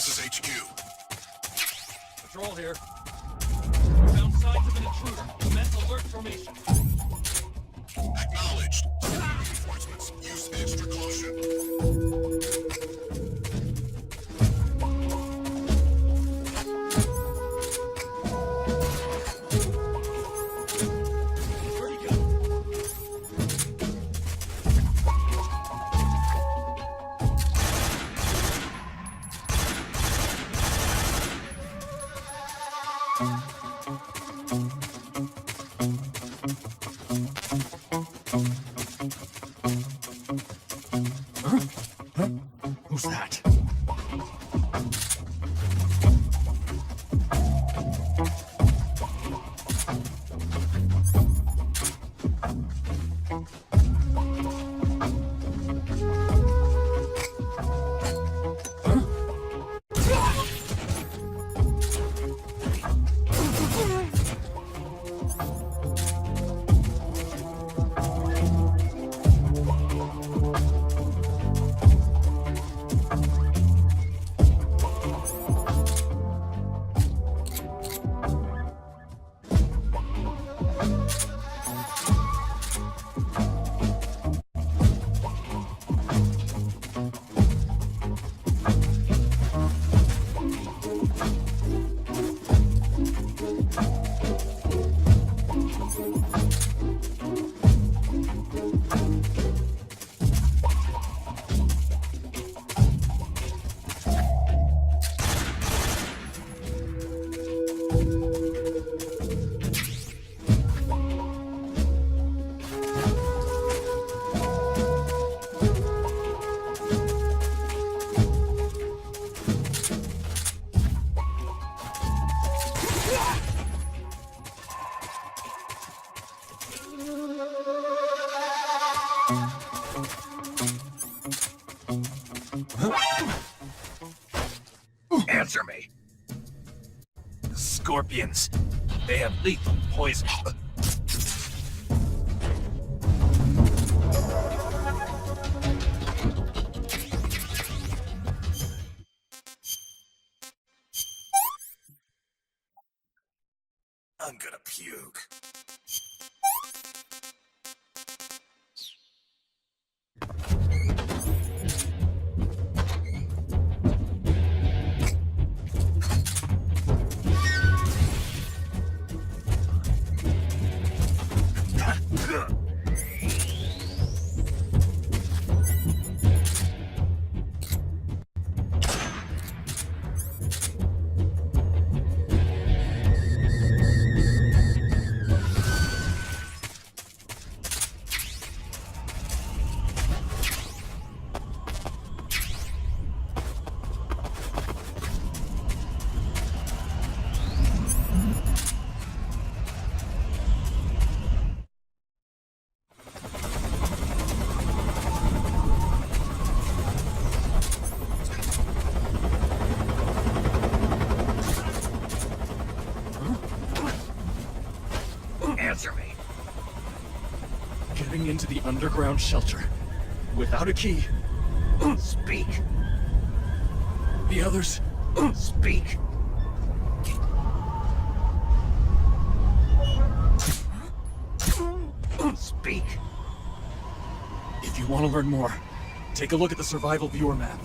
This is HQ. Patrol here. We found signs of an intruder. Commence alert formation. Acknowledged. Reinforcements. Use extra caution. Where'd he go? Who's that? Answer me. The scorpions. They have lethal poison. I'm gonna puke. Answer me. Getting into the underground shelter. Without a key. Speak. The others. Speak. Speak. If you want to learn more, take a look at the survival viewer map.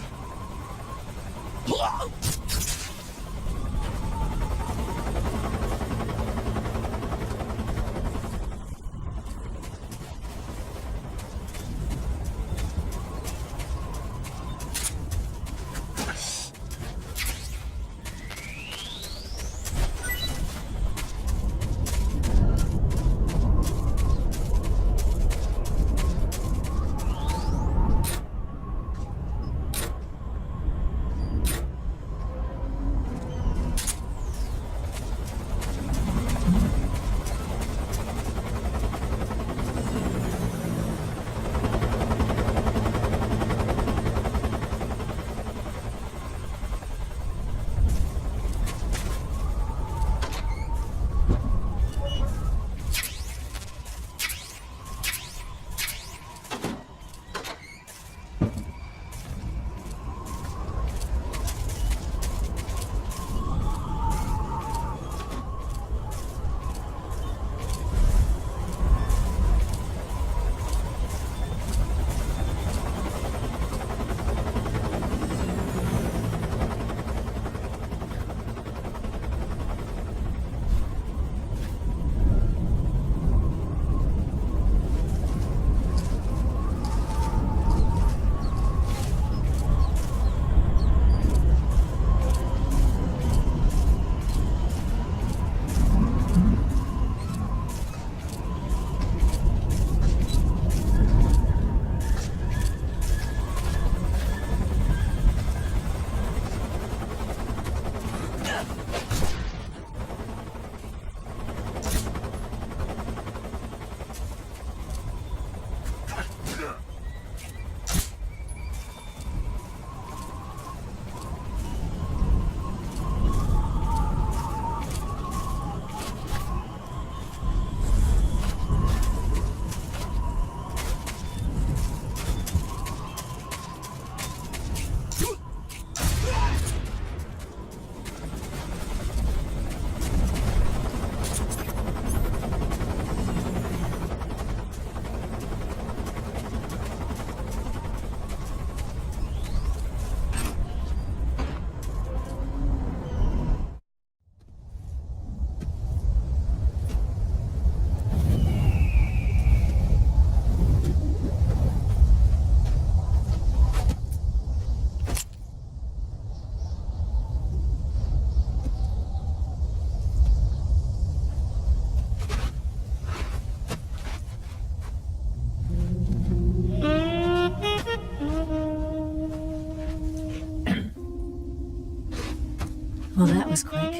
Well, that was quick.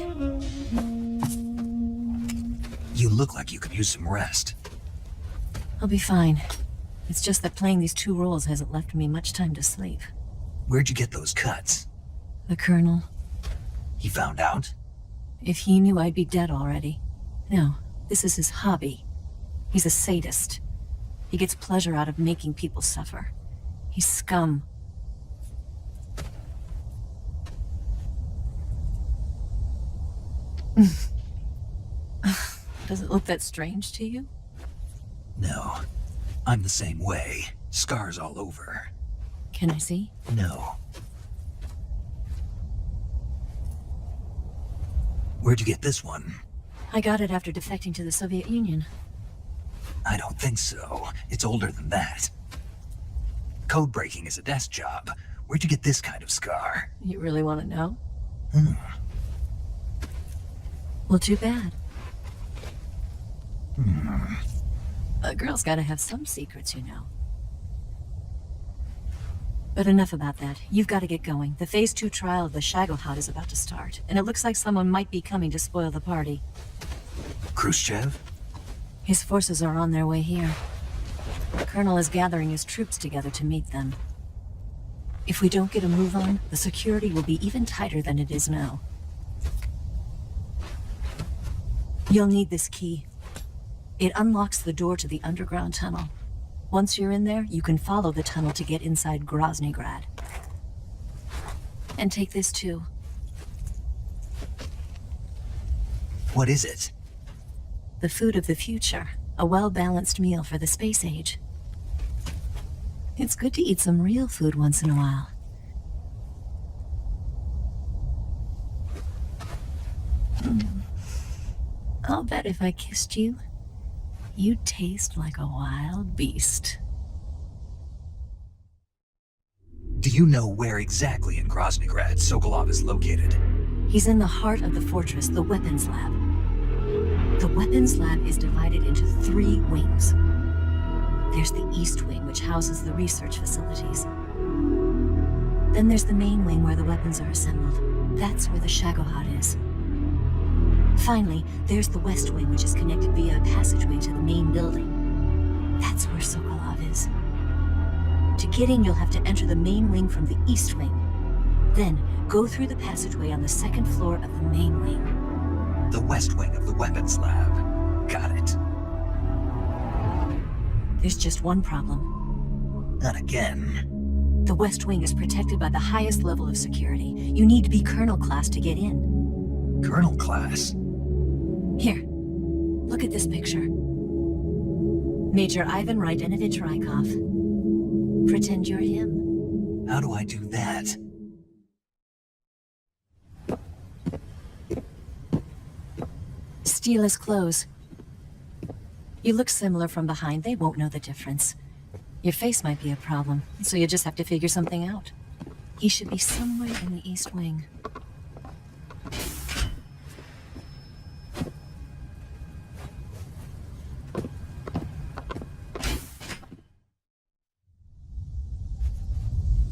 You look like you could use some rest. I'll be fine. It's just that playing these two roles hasn't left me much time to sleep. Where'd you get those cuts? The Colonel, He found out? if he knew I'd be dead already. No, this is his hobby. He's a sadist. He gets pleasure out of making people suffer. He's scum. Does it look that strange to you? No. I'm the same way. Scars all over. Can I see? No. Where'd you get this one? I got it after defecting to the Soviet Union. I don't think so. It's older than that. Code breaking is a desk job. Where'd you get this kind of scar? You really want to know? Hmm. Well, too bad. A girl's gotta have some secrets, you know. But enough about that. You've got to get going. The Phase 2 trial of the Shagohod is about to start, and it looks like someone might be coming to spoil the party. Khrushchev? His forces are on their way here. The Colonel is gathering his troops together to meet them. If we don't get a move on, the security will be even tighter than it is now. You'll need this key. It unlocks the door to the underground tunnel. Once you're in there, you can follow the tunnel to get inside Groznygrad. And take this too. What is it? The food of the future. A well-balanced meal for the space age. It's good to eat some real food once in a while. I'll bet if I kissed you, you'd taste like a wild beast. Do you know where exactly in Groznygrad Sokolov is located? He's in the heart of the fortress, the weapons lab. The weapons lab is divided into 3 wings. There's the East Wing, which houses the research facilities. Then there's the main wing where the weapons are assembled. That's where the Shagohod is. Finally, there's the West Wing, which is connected via a passageway to the main building. That's where Sokolov is. To get in, you'll have to enter the main wing from the East Wing. Then, go through the passageway on the 2nd floor of the main wing. The West Wing of the weapons lab. Got it. There's just one problem. Not again. The West Wing is protected by the highest level of security. You need to be Colonel class to get in. Colonel class? Here, look at this picture. Major Ivan Rydenovich Rykov. Pretend you're him. How do I do that? Steal his clothes. You look similar from behind. They won't know the difference. Your face might be a problem, so you just have to figure something out. He should be somewhere in the East Wing.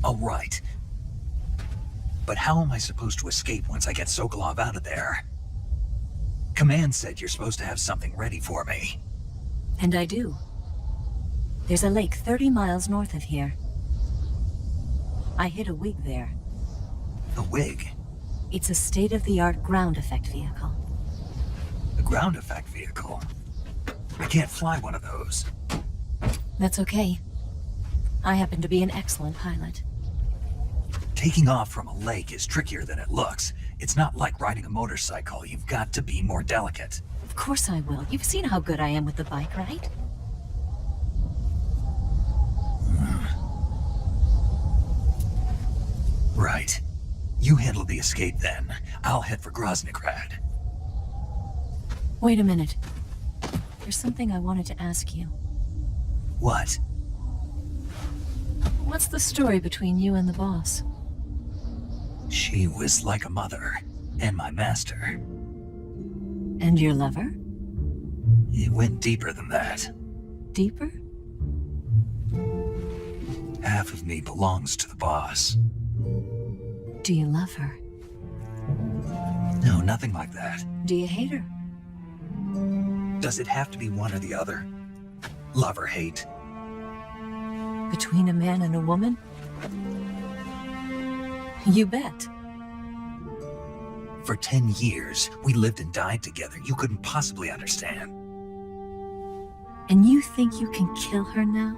All right. But how am I supposed to escape once I get Sokolov out of there? Command said you're supposed to have something ready for me. And I do. There's a lake 30 miles north of here. I hid a wig there. A wig? It's a state-of-the-art ground effect vehicle. A ground effect vehicle? I can't fly one of those. That's okay. I happen to be an excellent pilot. Taking off from a lake is trickier than it looks. It's not like riding a motorcycle. You've got to be more delicate. Of course I will. You've seen how good I am with the bike, right? Right. You handle the escape then. I'll head for Groznygrad. Wait a minute. There's something I wanted to ask you. What? What's the story between you and the boss? She was like a mother, and my master. And your lover? It went deeper than that. Deeper? Half of me belongs to the boss. Do you love her? No, nothing like that. Do you hate her? Does it have to be one or the other? Love or hate? Between a man and a woman? You bet. For 10 years, we lived and died together. You couldn't possibly understand. And you think you can kill her now?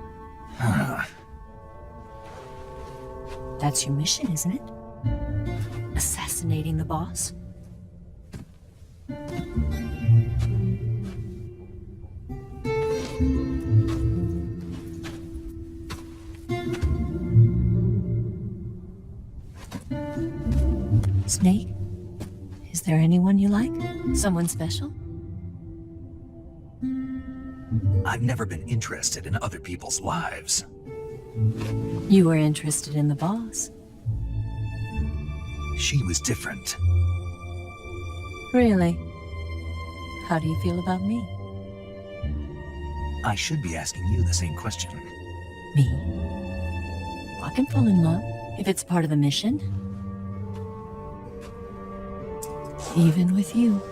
That's your mission, isn't it? Assassinating the boss? Snake? Is there anyone you like? Someone special? I've never been interested in other people's lives. You were interested in the boss. She was different. Really? How do you feel about me? I should be asking you the same question. Me? I can fall in love if it's part of the mission. Even with you.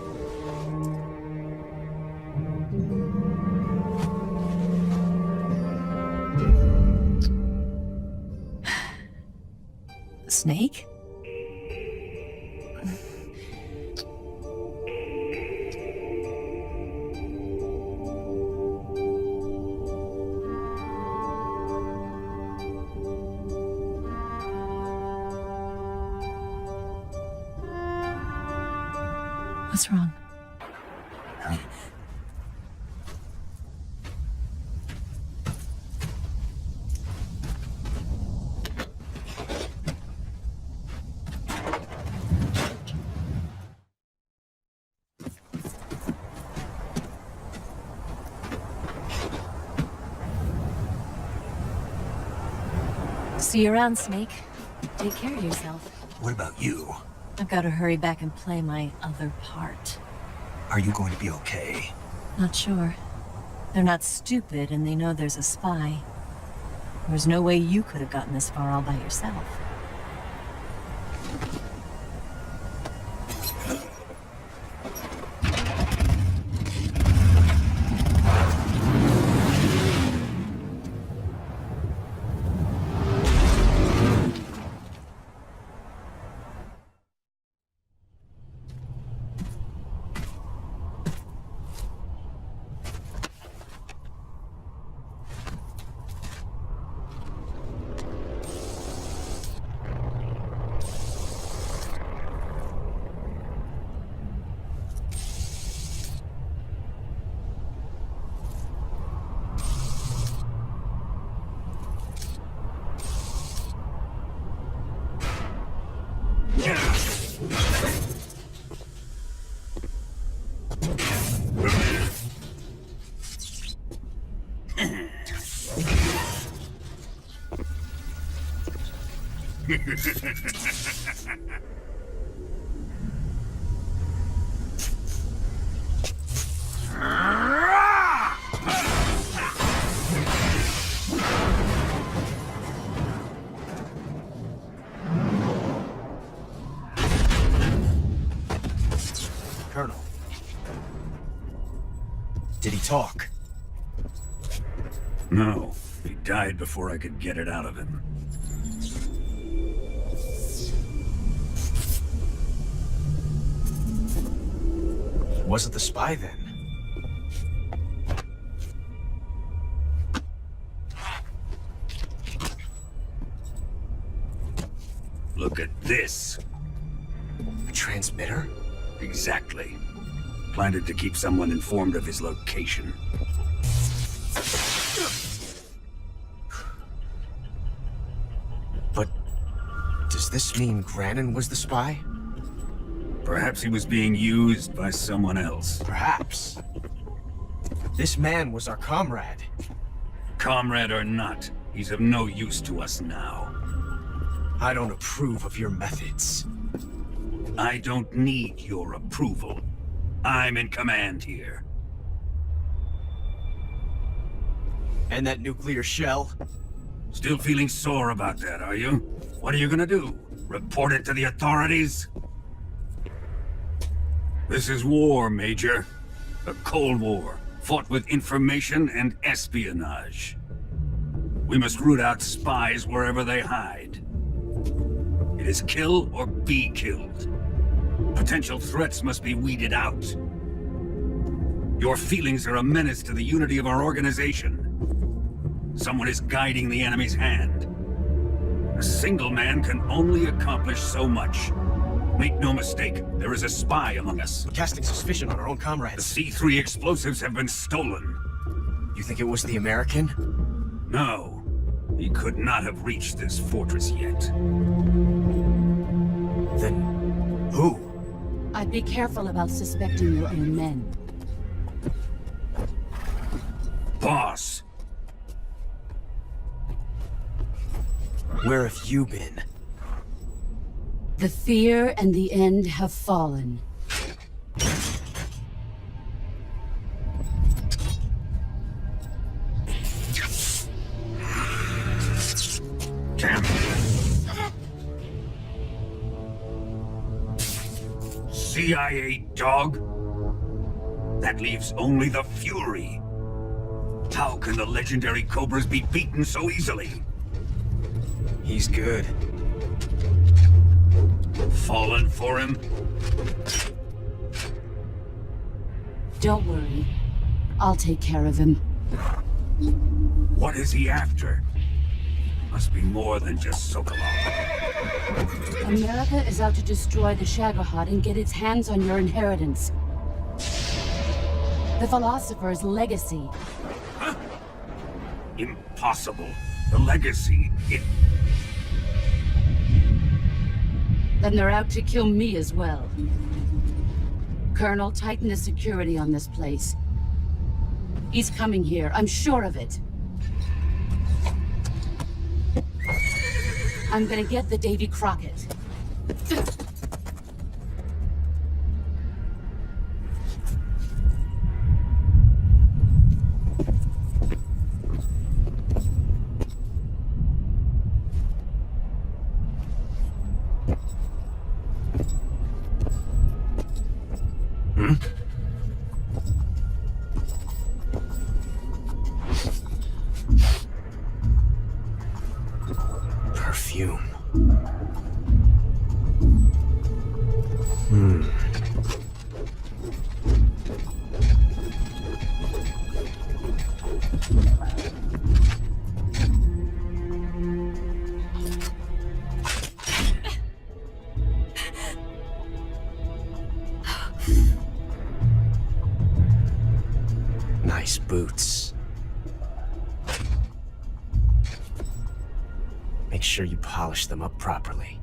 Snake? What's wrong? See you around, Snake. Take care of yourself. What about you? I've got to hurry back and play my other part. Are you going to be okay? Not sure. They're not stupid, and they know there's a spy. There's no way you could have gotten this far all by yourself. Colonel. Did he talk? No, he died before I could get it out of him. Was it the spy then? Look at this. A transmitter? Exactly. Planted to keep someone informed of his location. But does this mean Granin was the spy? Perhaps he was being used by someone else. Perhaps. This man was our comrade. Comrade or not, he's of no use to us now. I don't approve of your methods. I don't need your approval. I'm in command here. And that nuclear shell? Still feeling sore about that, are you? What are you gonna do? Report it to the authorities? This is war, Major. A Cold War, fought with information and espionage. We must root out spies wherever they hide. It is kill or be killed. Potential threats must be weeded out. Your feelings are a menace to the unity of our organization. Someone is guiding the enemy's hand. A single man can only accomplish so much. Make no mistake, there is a spy among us. Casting suspicion on our own The comrades. C3 explosives have been stolen. You think it was the American? No, he could not have reached this fortress yet. Then who? I'd be careful about suspecting your own men. Boss, Where have you been? The fear and the end have fallen. damn it. CIA dog? That leaves only the Fury. How can the legendary Cobras be beaten so easily? He's good. Fallen for him? Don't worry. I'll take care of him. What is he after? Must be more than just Sokolov. America is out to destroy the Shagohod and get its hands on your inheritance. The Philosopher's legacy. Impossible. The legacy, Then they're out to kill me as well. Colonel, tighten the security on this place. He's coming here, I'm sure of it. I'm gonna get the Davy Crockett. Perfume. Nice boots. Make sure you polish them up properly.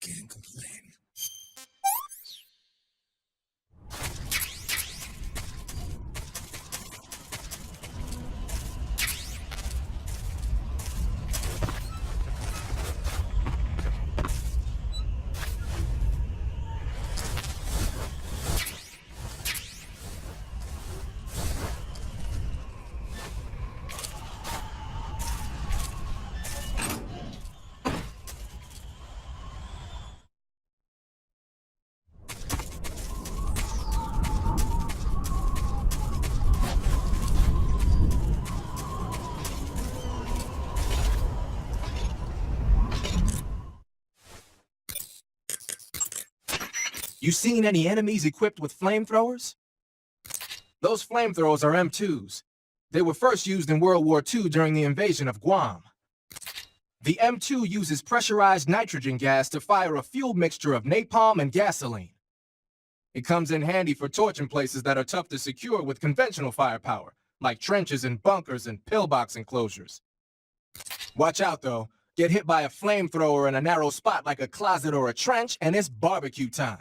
Can't complain. You seen any enemies equipped with flamethrowers? Those flamethrowers are M2s. They were first used in World War II during the invasion of Guam. The M2 uses pressurized nitrogen gas to fire a fuel mixture of napalm and gasoline. It comes in handy for torching places that are tough to secure with conventional firepower, like trenches and bunkers and pillbox enclosures. Watch out though, get hit by a flamethrower in a narrow spot like a closet or a trench, and it's barbecue time.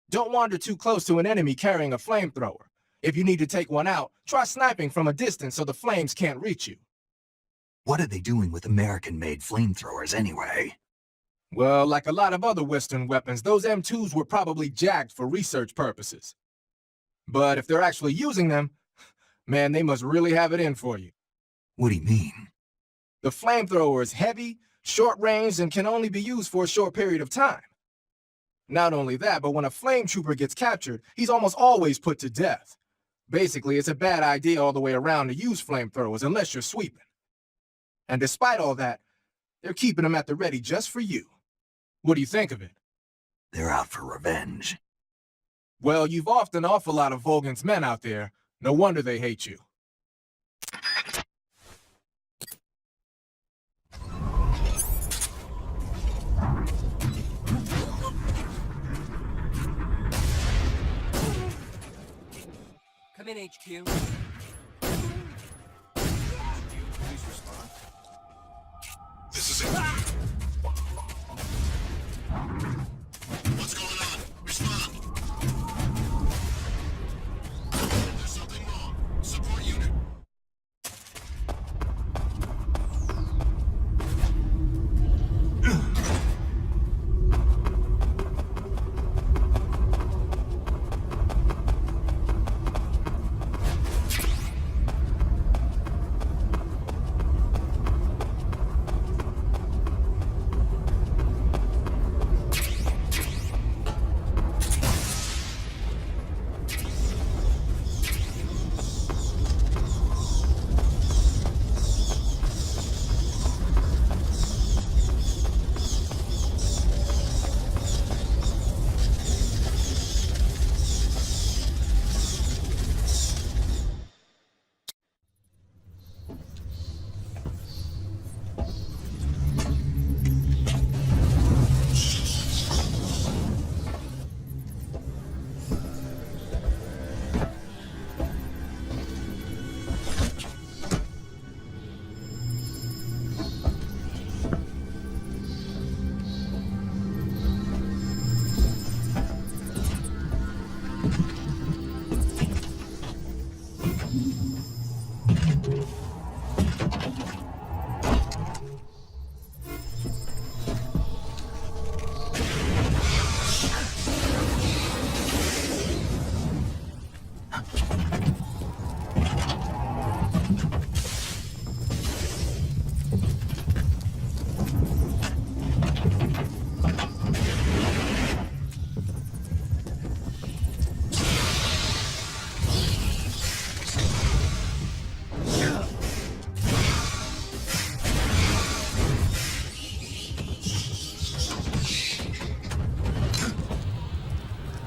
Don't wander too close to an enemy carrying a flamethrower. If you need to take one out, try sniping from a distance so the flames can't reach you. What are they doing with American-made flamethrowers anyway? Well, like a lot of other Western weapons, those M2s were probably jacked for research purposes. But if they're actually using them, man, they must really have it in for you. What do you mean? The flamethrower is heavy, short-ranged, and can only be used for a short period of time. Not only that, but when a flame trooper gets captured, he's almost always put to death. Basically, it's a bad idea all the way around to use flamethrowers unless you're sweeping. And despite all that, they're keeping them at the ready just for you. What do you think of it? They're out for revenge. Well, you've offed an awful lot of Volgan's men out there. No wonder they hate you. Come in, HQ. Please respond. This is it. What's going on? Respond. There's something wrong. Support unit.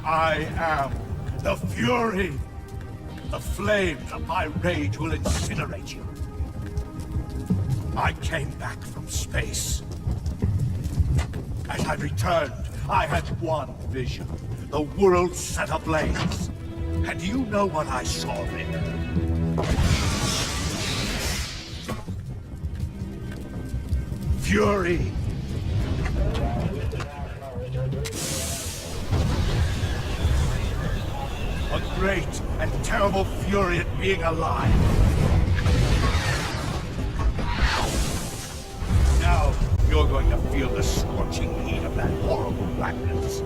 I am the Fury. The flames of my rage will incinerate you. I came back from space. As I returned, I had one vision. The world set ablaze. And do you know what I saw there? Fury. A great and terrible fury at being alive. Now, you're going to feel the scorching heat of that horrible blackness.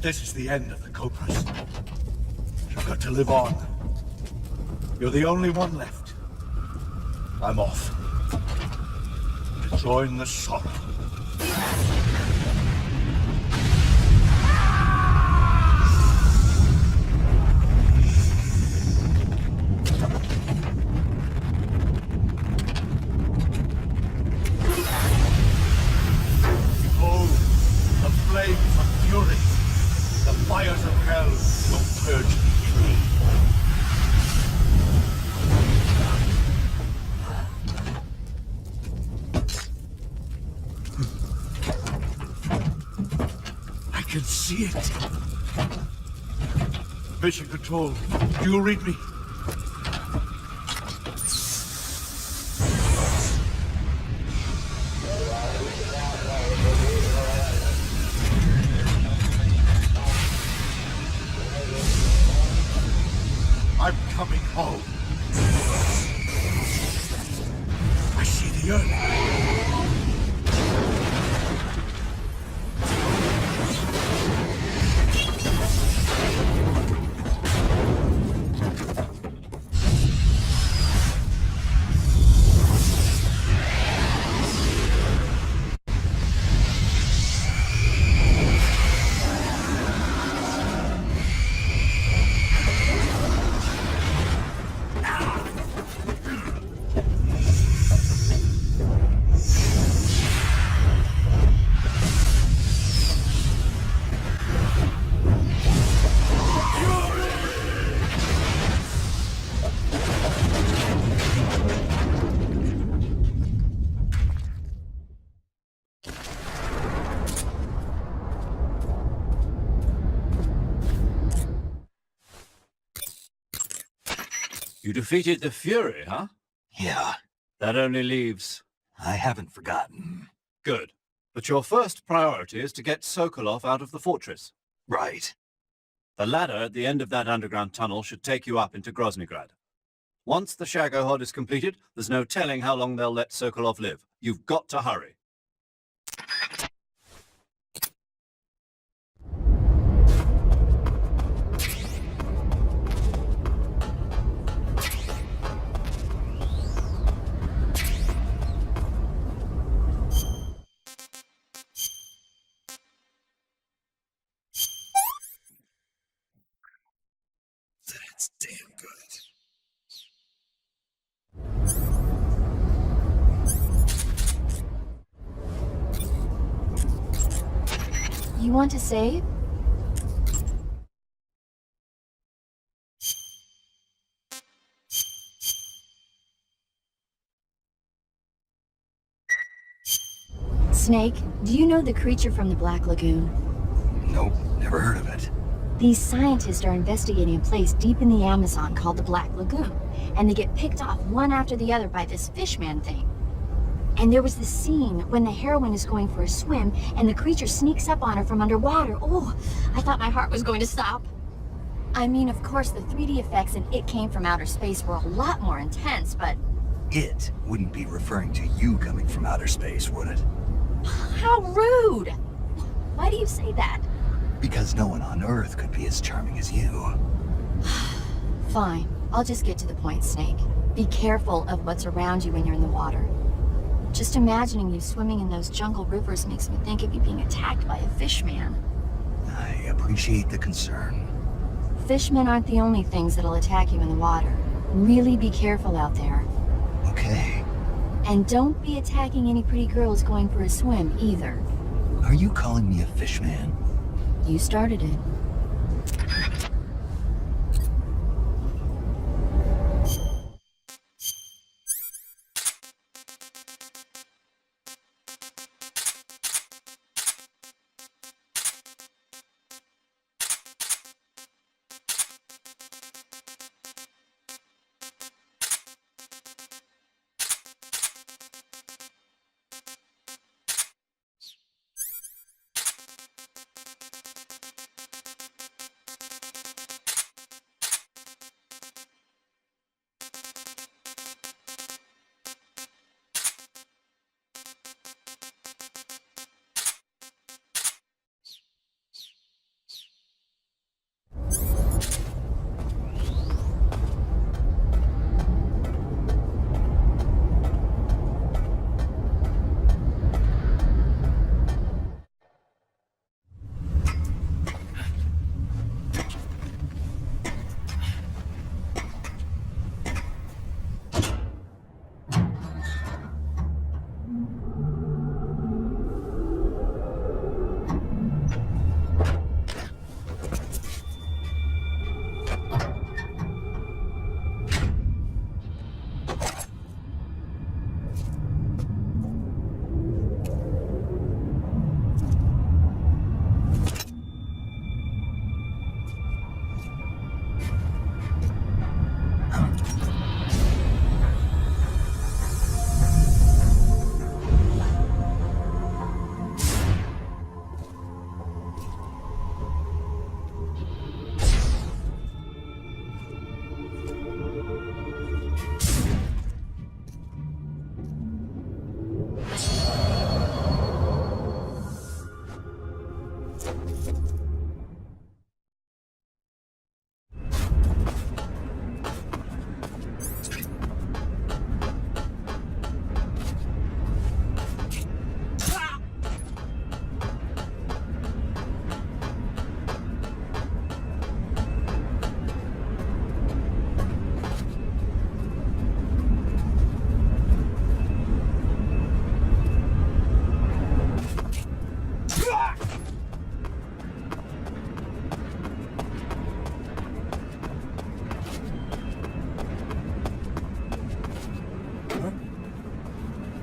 This is the end of the Cobras. You've got to live on. You're the only one left. I'm off. To join the sorrow. Behold, the flames of fury. The fires of hell will purge me. I can see it. Mission Control, do you read me? I'm coming home. I see the earth. You defeated the Fury, huh? Yeah, That only leaves... I haven't forgotten. Good. But your first priority is to get Sokolov out of the fortress. Right. The ladder at the end of that underground tunnel should take you up into Groznygrad. Once the Shagohod is completed, there's no telling how long they'll let Sokolov live. You've got to hurry. That's damn good. You want to save? Snake, do you know the creature from the Black Lagoon? Nope, never heard of it. These scientists are investigating a place deep in the Amazon called the Black Lagoon, and they get picked off one after the other by this fishman thing. And there was this scene when the heroine is going for a swim, and the creature sneaks up on her from underwater. Oh, I thought my heart was going to stop. I mean, of course, the 3D effects in It Came from Outer Space were a lot more intense, but... It wouldn't be referring to you coming from outer space, would it? How rude! Why do you say that? Because no one on Earth could be as charming as you. Fine, I'll just get to the point, Snake. Be careful of what's around you when you're in the water. Just imagining you swimming in those jungle rivers makes me think of you being attacked by a fishman. I appreciate the concern. Fishmen aren't the only things that'll attack you in the water. Really be careful out there. Okay. And don't be attacking any pretty girls going for a swim, either. Are you calling me a fishman? You started it.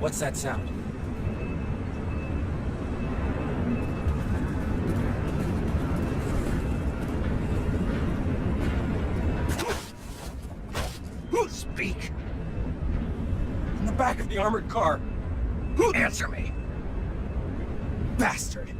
What's that sound? Speak. In the back of the armored car. Answer me. Bastard.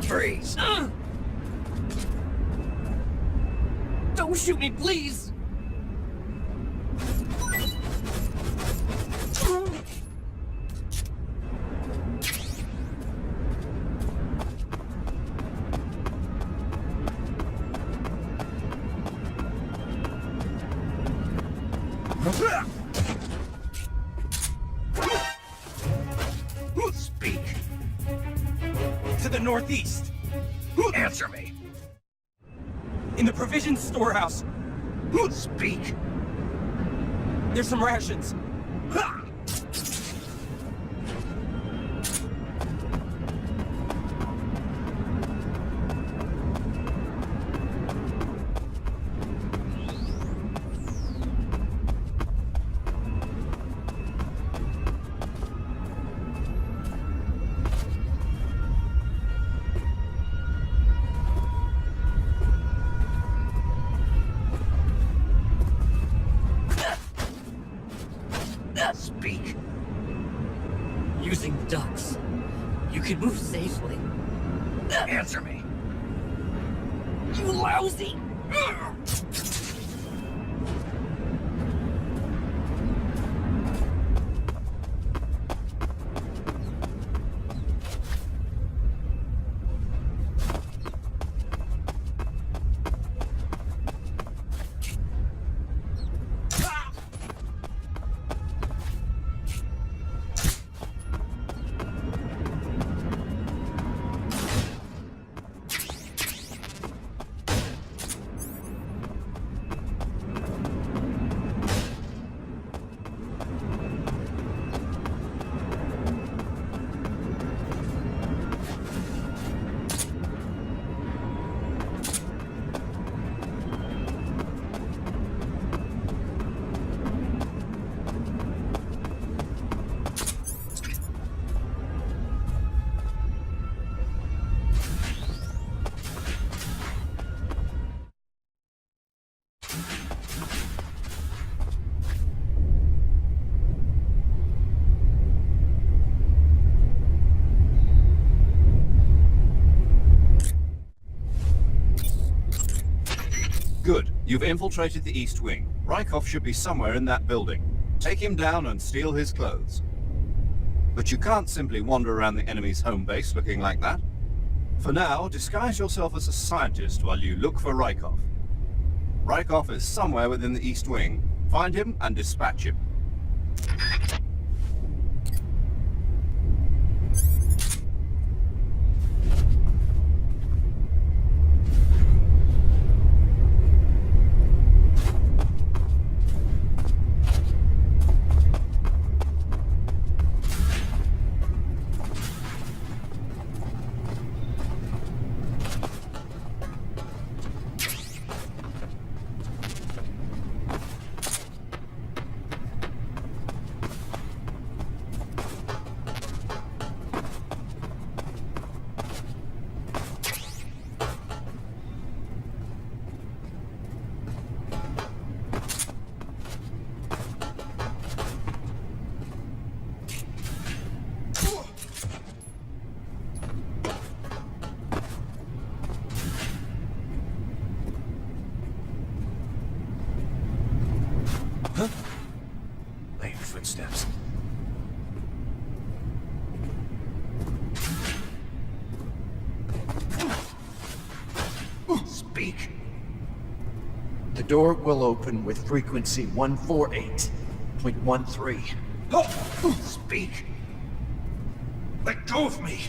Freeze. Don't shoot me, please! Speak. To the northeast. Answer me. In the provisions storehouse. Speak. There's some rations. Speak. Using ducks, you can move safely. Answer me. You lousy! Good. You've infiltrated the East Wing. Rykov should be somewhere in that building. Take him down and steal his clothes. But you can't simply wander around the enemy's home base looking like that. For now, disguise yourself as a scientist while you look for Rykov. Rykov is somewhere within the East Wing. Find him and dispatch him. Speak. The door will open with frequency 148.13. Speak. Let go of me!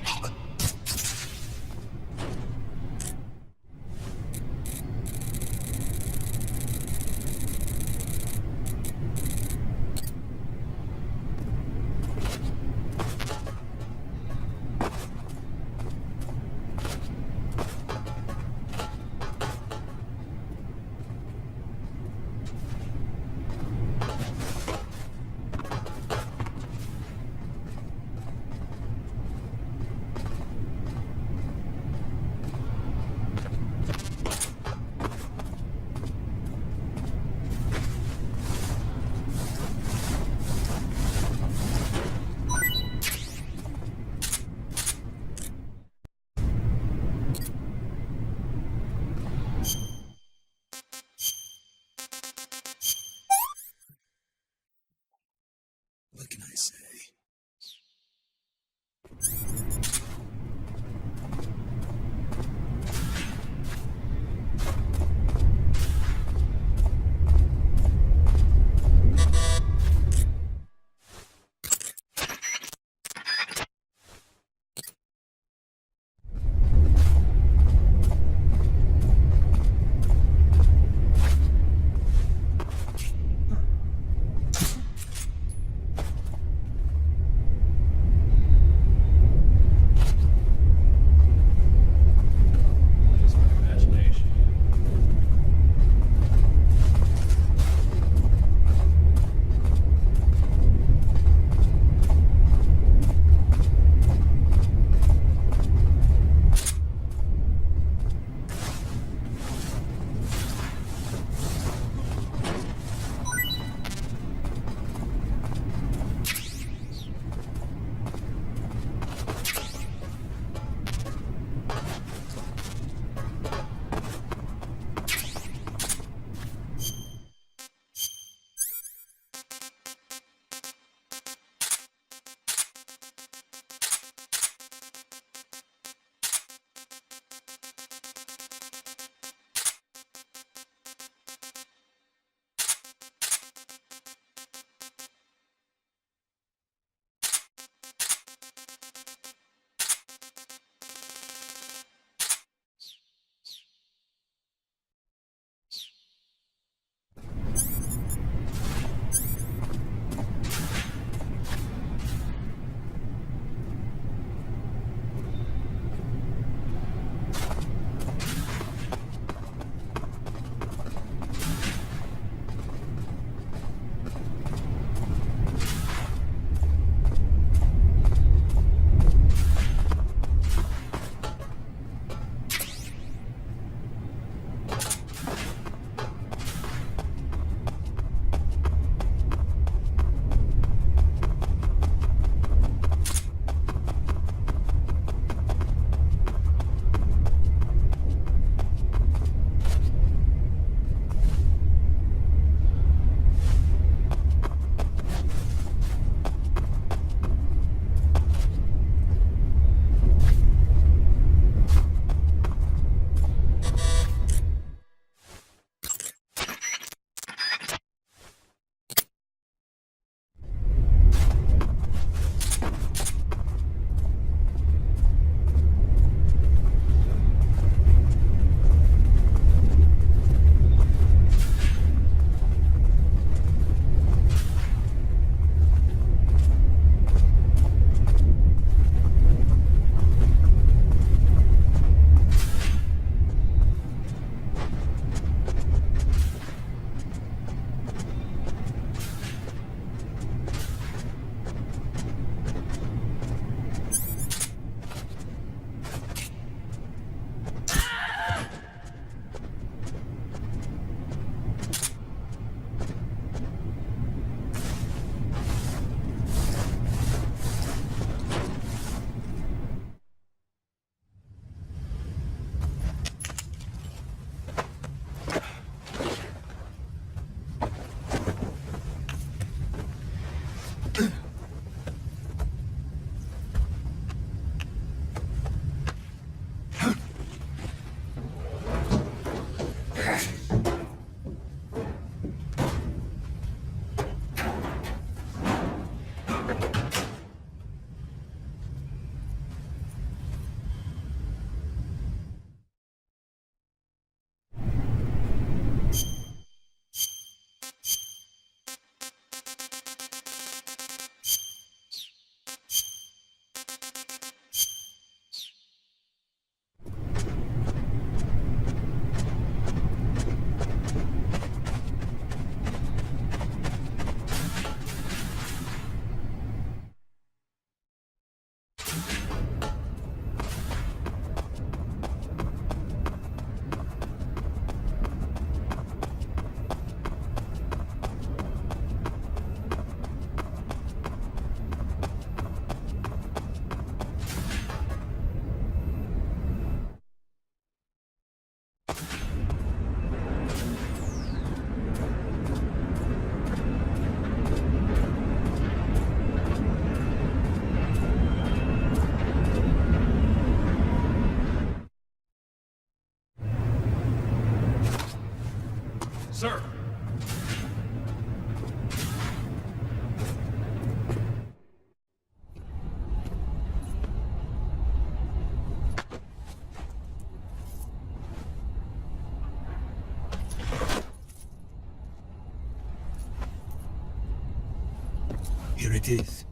it is.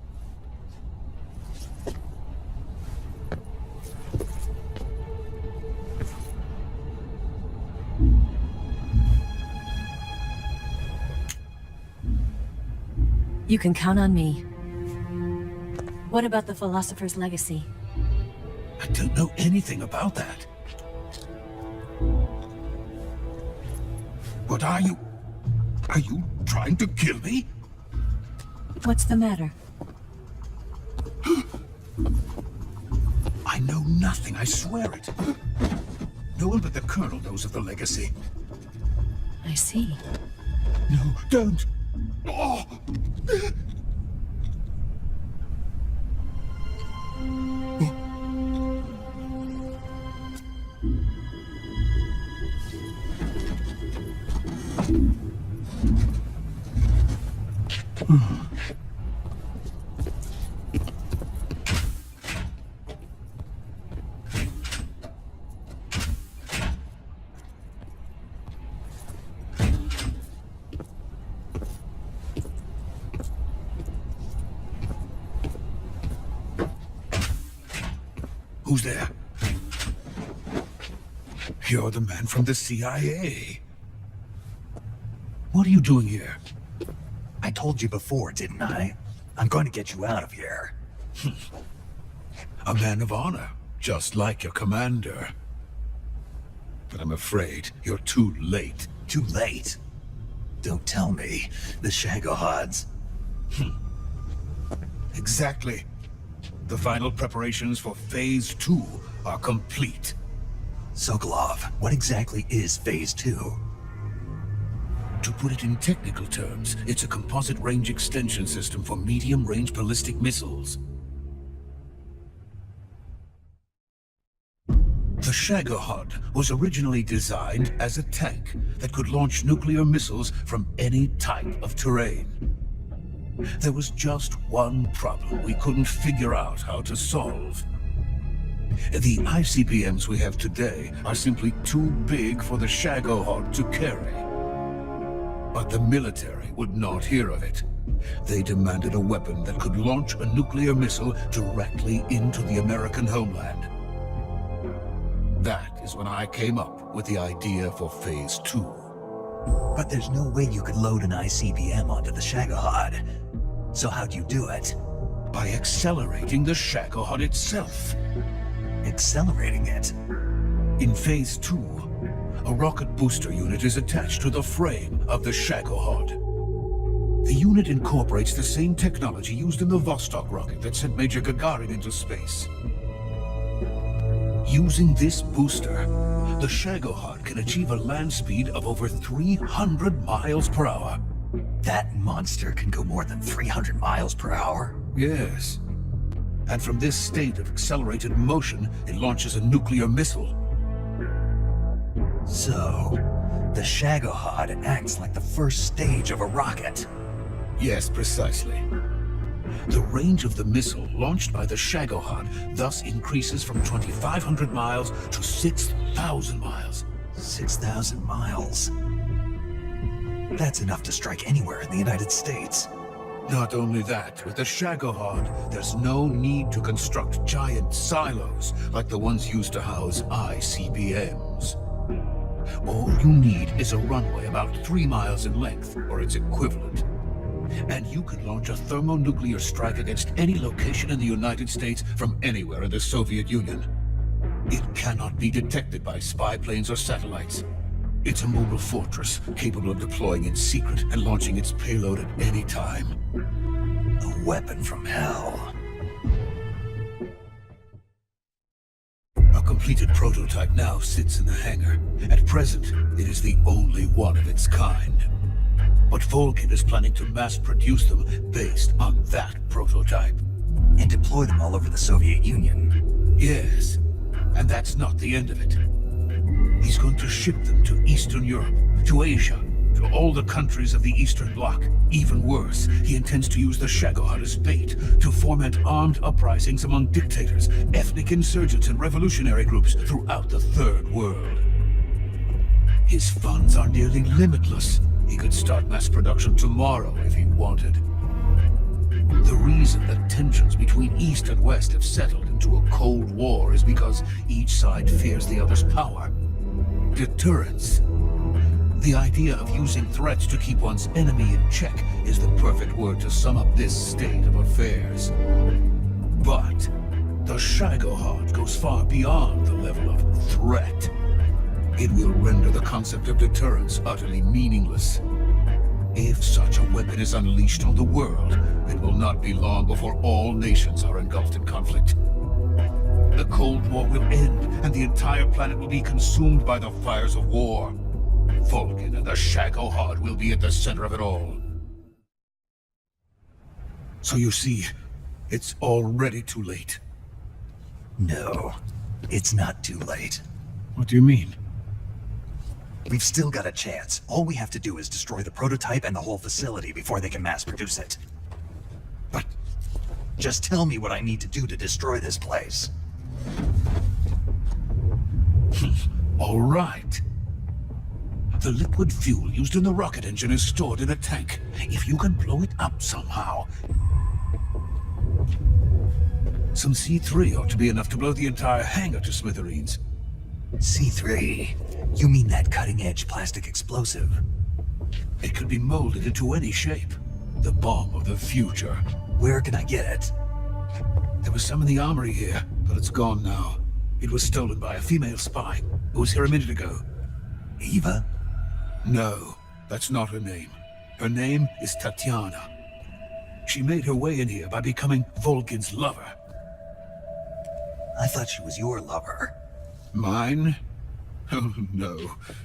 You can count on me. What about the Philosopher's Legacy? I don't know anything about that. What are you? Are you trying to kill me? What's the matter? I know nothing, I swear it. No one but the Colonel knows of the legacy. I see. No, don't! Oh. Who's there? You're the man from the CIA. What are you doing here? I told you before, didn't I? I'm going to get you out of here. A man of honor, just like your commander. But I'm afraid you're too late. Too late? Don't tell me. The Shagohods. Exactly. The final preparations for Phase 2 are complete. Sokolov, what exactly is Phase 2? To put it in technical terms, it's a composite range extension system for medium-range ballistic missiles. The Shagohod was originally designed as a tank that could launch nuclear missiles from any type of terrain. There was just one problem we couldn't figure out how to solve. The ICBMs we have today are simply too big for the Shagohod to carry. But the military would not hear of it. They demanded a weapon that could launch a nuclear missile directly into the American homeland. That is when I came up with the idea for Phase 2. But there's no way you could load an ICBM onto the Shagohod. So how'd you do it? By accelerating the Shagohod itself. Accelerating it? In Phase 2, a rocket booster unit is attached to the frame of the Shagohod. The unit incorporates the same technology used in the Vostok rocket that sent Major Gagarin into space. Using this booster, the Shagohod can achieve a land speed of over 300 miles per hour. That monster can go more than 300 miles per hour? Yes. And from this state of accelerated motion, it launches a nuclear missile. So, the Shagohod acts like the first stage of a rocket. Yes, precisely. The range of the missile launched by the Shagohod thus increases from 2,500 miles to 6,000 miles. 6,000 miles? That's enough to strike anywhere in the United States. Not only that, with the Shagohod, there's no need to construct giant silos like the ones used to house ICBMs. All you need is a runway about 3 miles in length, or its equivalent. And you can launch a thermonuclear strike against any location in the United States from anywhere in the Soviet Union. It cannot be detected by spy planes or satellites. It's a mobile fortress, capable of deploying in secret and launching its payload at any time. A weapon from hell. A completed prototype now sits in the hangar. At present, it is the only one of its kind. But Volkin is planning to mass-produce them based on that prototype. And deploy them all over the Soviet Union. Yes, and that's not the end of it. He's going to ship them to Eastern Europe, to Asia, to all the countries of the Eastern Bloc. Even worse, he intends to use the Shagohod as bait to foment armed uprisings among dictators, ethnic insurgents, and revolutionary groups throughout the Third World. His funds are nearly limitless. He could start mass production tomorrow if he wanted. The reason that tensions between East and West have settled into a Cold War is because each side fears the other's power. Deterrence. The idea of using threats to keep one's enemy in check is the perfect word to sum up this state of affairs. But the Shagohod goes far beyond the level of threat. It will render the concept of deterrence utterly meaningless. If such a weapon is unleashed on the world, it will not be long before all nations are engulfed in conflict. The Cold War will end, and the entire planet will be consumed by the fires of war. Vulcan and the Shagohod will be at the center of it all. So you see, it's already too late. No, it's not too late. What do you mean? We've still got a chance. All we have to do is destroy the prototype and the whole facility before they can mass produce it. But just tell me what I need to do to destroy this place. All right. The liquid fuel used in the rocket engine is stored in a tank. If you can blow it up somehow... Some C3 ought to be enough to blow the entire hangar to smithereens. C3? You mean that cutting-edge plastic explosive? It could be molded into any shape. The bomb of the future. Where can I get it? There was some in the armory here, but it's gone now. It was stolen by a female spy who was here a minute ago. Eva? No, that's not her name. Her name is Tatiana. She made her way in here by becoming Volgin's lover. I thought she was your lover. Mine? Oh no,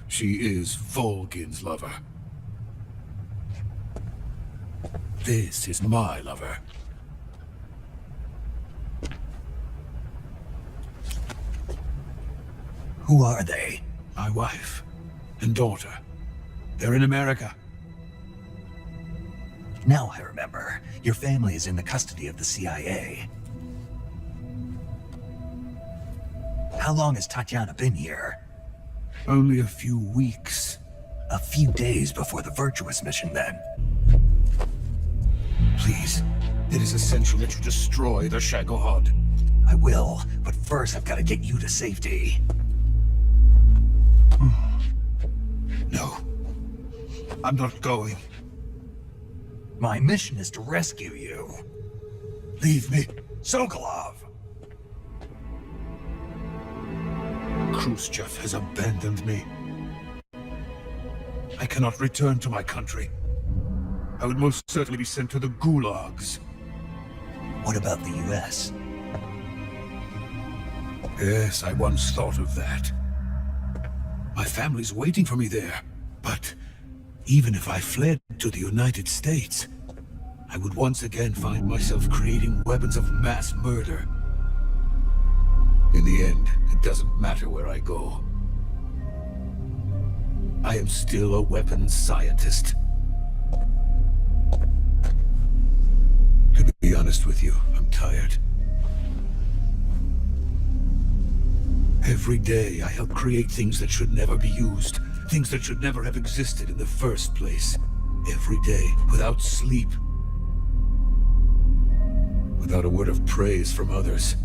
she is Volgin's lover. This is my lover. Who are they? My wife and daughter. They're in America. Now I remember. Your family is in the custody of the CIA. How long has Tatiana been here? Only a few weeks. A few days before the Virtuous mission, then. Please, it is essential that you destroy the Shagohod. I will, but first I've got to get you to safety. No. I'm not going. My mission is to rescue you. Leave me. Sokolov! Khrushchev has abandoned me. I cannot return to my country. I would most certainly be sent to the gulags. What about the US? Yes, I once thought of that. My family's waiting for me there. But even if I fled to the United States, I would once again find myself creating weapons of mass murder. In the end, it doesn't matter where I go. I am still a weapons scientist. To be honest with you, I'm tired. Every day, I help create things that should never be used. Things that should never have existed in the first place. Every day, without sleep. Without a word of praise from others.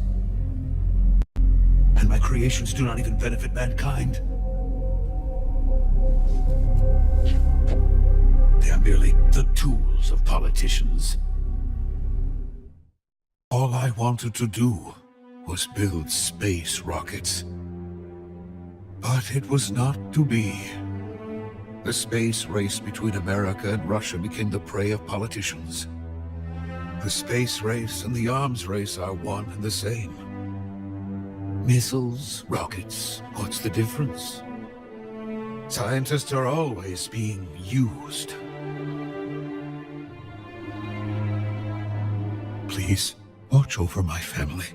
And my creations do not even benefit mankind. They are merely the tools of politicians. All I wanted to do was build space rockets. But it was not to be. The space race between America and Russia became the prey of politicians. The space race and the arms race are one and the same. Missiles, rockets, what's the difference? Scientists are always being used. Please, watch over my family.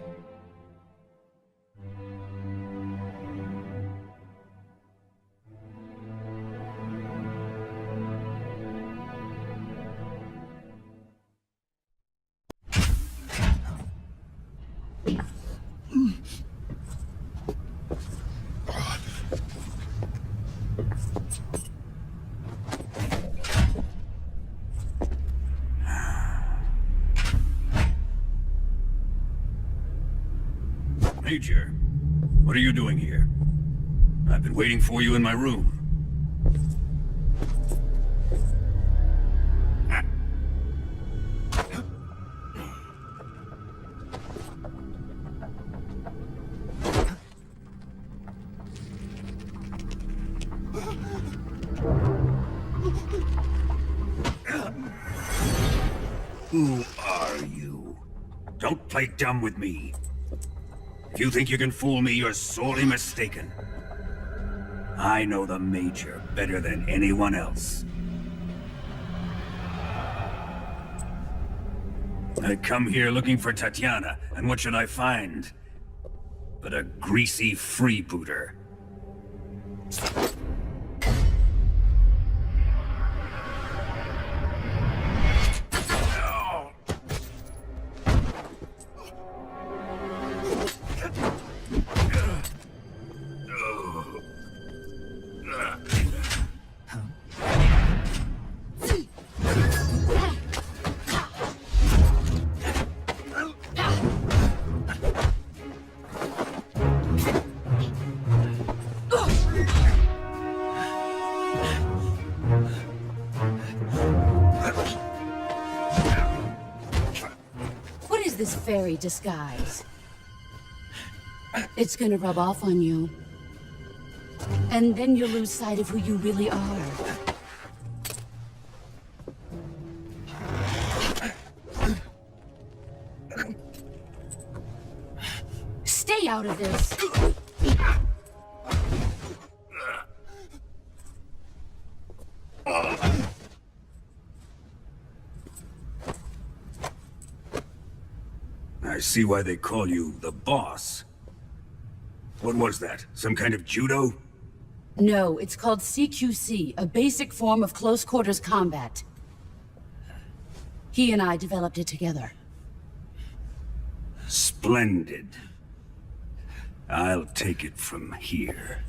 Major, what are you doing here? I've been waiting for you in my room. Who are you? Don't play dumb with me. If you think you can fool me, you're sorely mistaken. I know the Major better than anyone else. I come here looking for Tatiana, and what should I find? But a greasy freebooter. This fairy disguise. It's gonna rub off on you. And then you'll lose sight of who you really are. Stay out of this. I see why they call you the boss. What was that? Some kind of judo? No, it's called CQC, a basic form of close quarters combat. He and I developed it together. Splendid. I'll take it from here.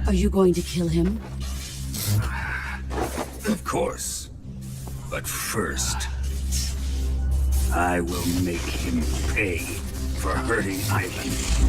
Are you going to kill him? Of course. But first, I will make him pay for hurting Ivan.